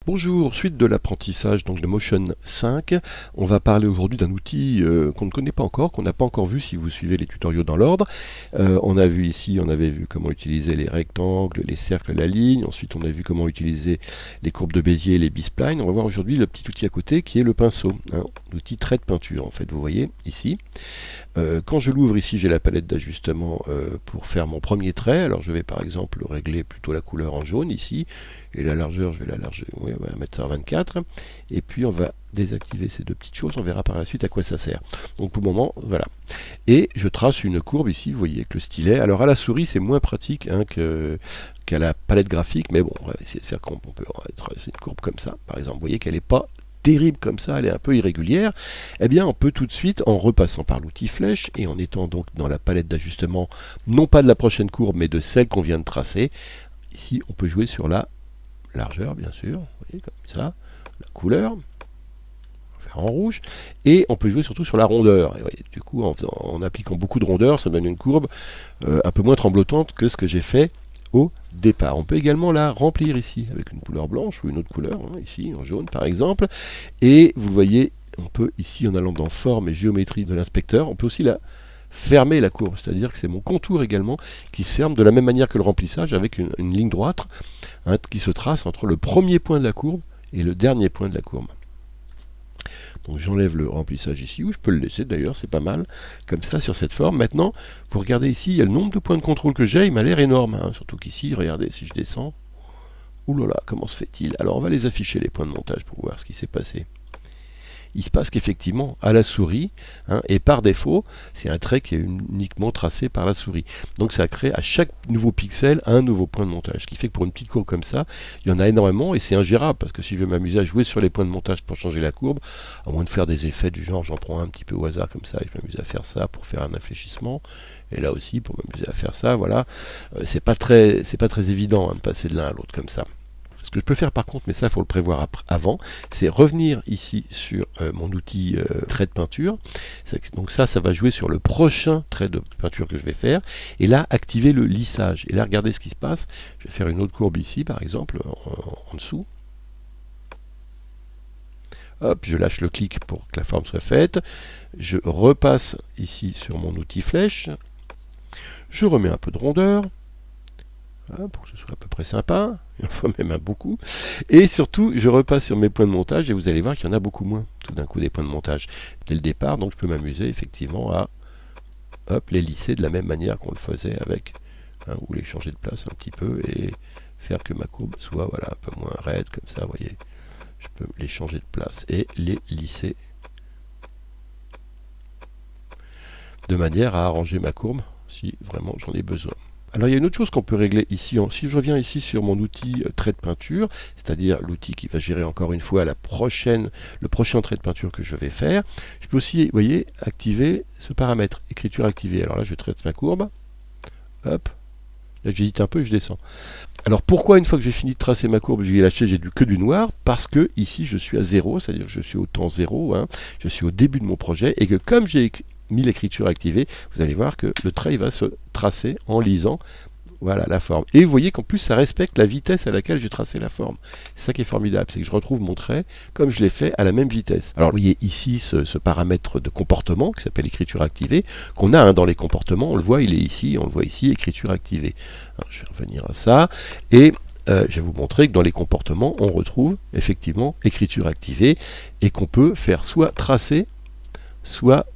Bonjour, suite de l'apprentissage donc de Motion 5, on va parler aujourd'hui d'un outil qu'on ne connaît pas encore, qu'on n'a pas encore vu si vous suivez les tutoriaux dans l'ordre. On a vu ici, on avait vu comment utiliser les rectangles, les cercles, la ligne, ensuite on a vu comment utiliser les courbes de Bézier et les B-splines. On va voir aujourd'hui le petit outil à côté qui est le pinceau, l'outil trait de peinture en fait, vous voyez ici. Quand je l'ouvre ici, j'ai la palette d'ajustement pour faire mon premier trait. Alors je vais par exemple régler plutôt la couleur en jaune ici, et la largeur, je vais on va mettre ça à 24, et puis on va désactiver ces deux petites choses, on verra par la suite à quoi ça sert. Donc pour le moment, voilà. Et je trace une courbe ici, vous voyez, avec le stylet. Alors à la souris, c'est moins pratique qu'à la palette graphique, mais bon, on va essayer de faire qu'on peut tracer une courbe comme ça, par exemple. Vous voyez qu'elle n'est pas terrible comme ça, elle est un peu irrégulière. Eh bien, on peut tout de suite, en repassant par l'outil flèche, et en étant donc dans la palette d'ajustement, non pas de la prochaine courbe, mais de celle qu'on vient de tracer, ici, on peut jouer sur la largeur, bien sûr, vous voyez, comme ça, la couleur, en rouge, et on peut jouer surtout sur la rondeur. Et voyez, du coup, en appliquant beaucoup de rondeur, ça donne une courbe un peu moins tremblotante que ce que j'ai fait au départ. On peut également la remplir ici, avec une couleur blanche ou une autre couleur, ici, en jaune par exemple, et vous voyez, on peut ici, en allant dans forme et géométrie de l'inspecteur, on peut aussi la fermer la courbe, c'est-à-dire que c'est mon contour également qui se ferme de la même manière que le remplissage, avec une ligne droite qui se trace entre le premier point de la courbe et le dernier point de la courbe. Donc j'enlève le remplissage ici, ou je peux le laisser d'ailleurs, c'est pas mal, comme ça sur cette forme. Maintenant, vous regardez ici, il y a le nombre de points de contrôle que j'ai, il m'a l'air énorme, surtout qu'ici, regardez, si je descends, oulala, comment se fait-il? Alors on va les afficher les points de montage pour voir ce qui s'est passé. Il se passe qu'effectivement, à la souris, et par défaut, c'est un trait qui est uniquement tracé par la souris. Donc ça crée à chaque nouveau pixel un nouveau point de montage. Ce qui fait que pour une petite courbe comme ça, il y en a énormément et c'est ingérable. Parce que si je veux m'amuser à jouer sur les points de montage pour changer la courbe, à moins de faire des effets du genre, j'en prends un petit peu au hasard comme ça, et je m'amuse à faire ça pour faire un infléchissement. Et là aussi, pour m'amuser à faire ça, voilà. C'est pas très évident de passer de l'un à l'autre comme ça. Ce que je peux faire par contre, mais ça il faut le prévoir avant, c'est revenir ici sur mon outil trait de peinture. Donc ça va jouer sur le prochain trait de peinture que je vais faire. Et là, activer le lissage. Et là, regardez ce qui se passe. Je vais faire une autre courbe ici, par exemple, en dessous. Hop, je lâche le clic pour que la forme soit faite. Je repasse ici sur mon outil flèche. Je remets un peu de rondeur. Pour que ce soit à peu près sympa, il en faut même beaucoup. Et surtout, je repasse sur mes points de montage et vous allez voir qu'il y en a beaucoup moins, tout d'un coup, des points de montage dès le départ. Donc je peux m'amuser effectivement à les lisser de la même manière qu'on le faisait avec, ou les changer de place un petit peu et faire que ma courbe soit voilà, un peu moins raide, comme ça, vous voyez. Je peux les changer de place et les lisser de manière à arranger ma courbe si vraiment j'en ai besoin. Alors il y a une autre chose qu'on peut régler ici. Si je reviens ici sur mon outil trait de peinture, c'est-à-dire l'outil qui va gérer encore une fois le prochain trait de peinture que je vais faire, je peux aussi, vous voyez, activer ce paramètre, écriture activée. Alors là je traite ma courbe, hop, là j'hésite un peu et je descends. Alors pourquoi une fois que j'ai fini de tracer ma courbe, j'ai lâché, j'ai que du noir? Parce que ici je suis à 0, c'est-à-dire que je suis au temps 0, je suis au début de mon projet, et que comme j'ai mis l'écriture activée, vous allez voir que le trait va se tracer en lisant voilà, la forme. Et vous voyez qu'en plus ça respecte la vitesse à laquelle j'ai tracé la forme. C'est ça qui est formidable, c'est que je retrouve mon trait comme je l'ai fait à la même vitesse. Alors vous voyez ici ce paramètre de comportement qui s'appelle écriture activée, qu'on a dans les comportements, on le voit, il est ici, on le voit ici, écriture activée. Alors, je vais revenir à ça, et je vais vous montrer que dans les comportements, on retrouve effectivement écriture activée, et qu'on peut faire soit tracer, soit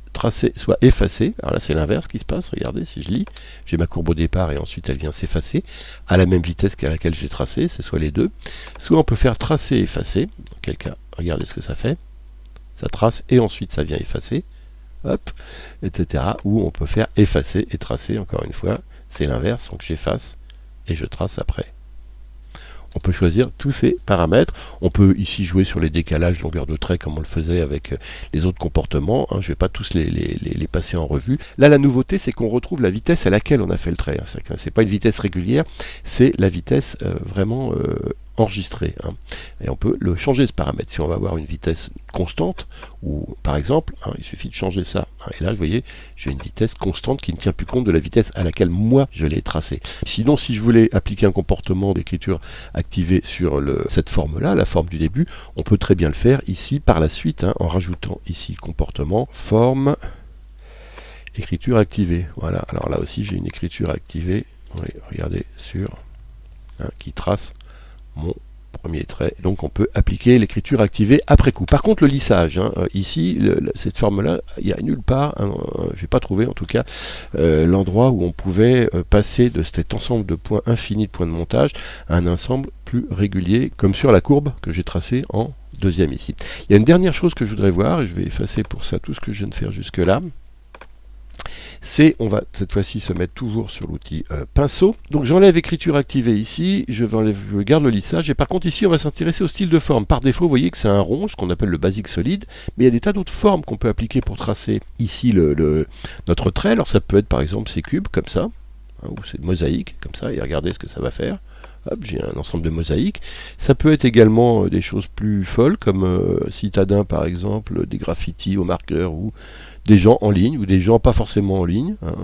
effacer. Alors là c'est l'inverse qui se passe, regardez, si je lis, j'ai ma courbe au départ et ensuite elle vient s'effacer à la même vitesse qu'à laquelle j'ai tracé, c'est soit les deux. Soit on peut faire tracer, effacer, dans quel cas, regardez ce que ça fait, ça trace et ensuite ça vient effacer, hop, etc. Ou on peut faire effacer et tracer, encore une fois, c'est l'inverse, donc j'efface et je trace après. On peut choisir tous ces paramètres. On peut ici jouer sur les décalages, longueur de trait, comme on le faisait avec les autres comportements. Je ne vais pas tous les passer en revue. Là, la nouveauté, c'est qu'on retrouve la vitesse à laquelle on a fait le trait. Ce n'est pas une vitesse régulière, c'est la vitesse vraiment enregistré, hein. Et on peut le changer ce paramètre. Si on va avoir une vitesse constante, ou par exemple, hein, il suffit de changer ça, hein. Et là, vous voyez, j'ai une vitesse constante qui ne tient plus compte de la vitesse à laquelle moi je l'ai tracé. Sinon, si je voulais appliquer un comportement d'écriture activé sur cette forme-là, la forme du début, on peut très bien le faire ici par la suite, hein, en rajoutant ici comportement, forme, écriture activée. Voilà, alors là aussi j'ai une écriture activée, oui, regardez, sur, hein, qui trace mon premier trait. Donc on peut appliquer l'écriture activée après coup. Par contre le lissage, hein, ici, cette forme-là, il n'y a nulle part, hein, je n'ai pas trouvé en tout cas, l'endroit où on pouvait passer de cet ensemble de points infinis de points de montage à un ensemble plus régulier, comme sur la courbe que j'ai tracée en deuxième ici. Il y a une dernière chose que je voudrais voir, et je vais effacer pour ça tout ce que je viens de faire jusque là. C'est, on va cette fois-ci se mettre toujours sur l'outil pinceau. Donc j'enlève écriture activée ici, je garde le lissage, et par contre ici on va s'intéresser au style de forme. Par défaut, vous voyez que c'est un rond, ce qu'on appelle le basique solide, mais il y a des tas d'autres formes qu'on peut appliquer pour tracer ici notre trait. Alors ça peut être par exemple ces cubes, comme ça, hein, ou ces mosaïques, comme ça, et regardez ce que ça va faire. Hop, j'ai un ensemble de mosaïques. Ça peut être également des choses plus folles, comme citadin par exemple, des graffitis au marqueur, ou des gens en ligne, ou des gens pas forcément en ligne, hein,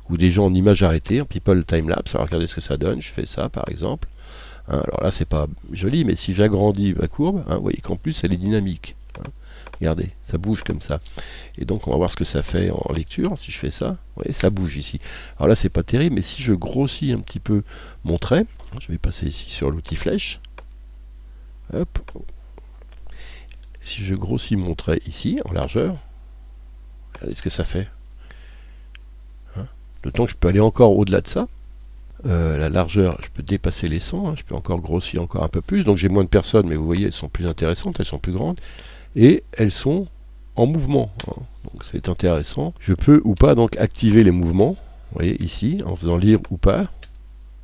ou des gens en image arrêtée, en people timelapse. Alors regardez ce que ça donne, je fais ça par exemple. Hein, alors là c'est pas joli, mais si j'agrandis ma courbe, hein, vous voyez qu'en plus elle est dynamique. Hein. Regardez, ça bouge comme ça. Et donc on va voir ce que ça fait en lecture. Si je fais ça, vous voyez, ça bouge ici. Alors là c'est pas terrible, mais si je grossis un petit peu mon trait, je vais passer ici sur l'outil flèche. Hop. Si je grossis mon trait ici en largeur, regardez ce que ça fait. Hein, d'autant que je peux aller encore au-delà de ça. La largeur, je peux dépasser les 100, hein, je peux encore grossir encore un peu plus. Donc j'ai moins de personnes, mais vous voyez, elles sont plus intéressantes, elles sont plus grandes. Et elles sont en mouvement. Hein, donc c'est intéressant. Je peux ou pas donc activer les mouvements. Vous voyez ici, en faisant lire ou pas.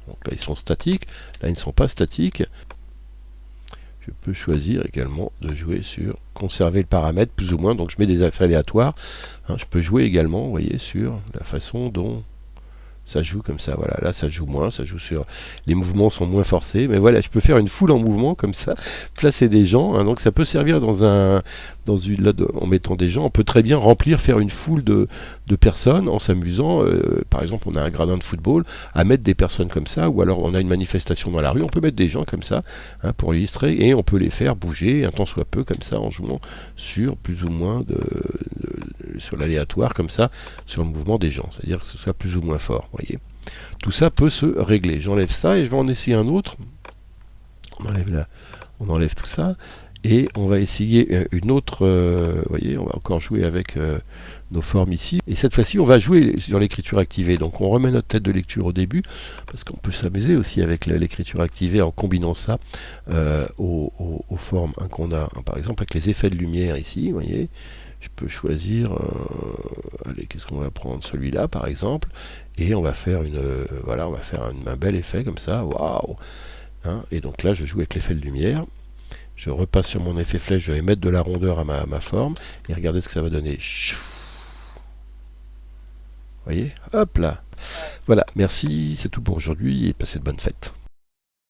Donc là ils sont statiques, là ils ne sont pas statiques. Je peux choisir également de jouer sur conserver le paramètre plus ou moins, donc je mets des aléatoires. Hein, je peux jouer également, vous voyez, sur la façon dont ça joue comme ça. Voilà, là ça joue moins, ça joue sur les mouvements sont moins forcés, mais voilà, je peux faire une foule en mouvement comme ça, placer des gens, hein, donc ça peut servir en mettant des gens. On peut très bien faire une foule de personnes en s'amusant. Par exemple, on a un gradin de football, à mettre des personnes comme ça, ou alors on a une manifestation dans la rue, on peut mettre des gens comme ça, hein, pour illustrer, et on peut les faire bouger un tant soit peu comme ça en jouant sur plus ou moins sur l'aléatoire comme ça, sur le mouvement des gens, c'est-à-dire que ce soit plus ou moins fort. Voyez. Tout ça peut se régler. J'enlève ça et je vais en essayer un autre. On enlève tout ça et on va essayer une autre. Vous voyez, on va encore jouer avec nos formes ici. Et cette fois-ci, on va jouer sur l'écriture activée. Donc on remet notre tête de lecture au début parce qu'on peut s'amuser aussi avec l'écriture activée en combinant ça aux formes qu'on a. Par exemple, avec les effets de lumière ici, vous voyez. Je peux choisir, allez, qu'est-ce qu'on va prendre, celui-là par exemple, et on va faire voilà, on va faire un bel effet comme ça, waouh, hein, et donc là je joue avec l'effet de lumière, je repasse sur mon effet flèche, je vais mettre de la rondeur à ma forme, et regardez ce que ça va donner. Vous voyez, hop là, voilà, merci, c'est tout pour aujourd'hui, et passez de bonnes fêtes.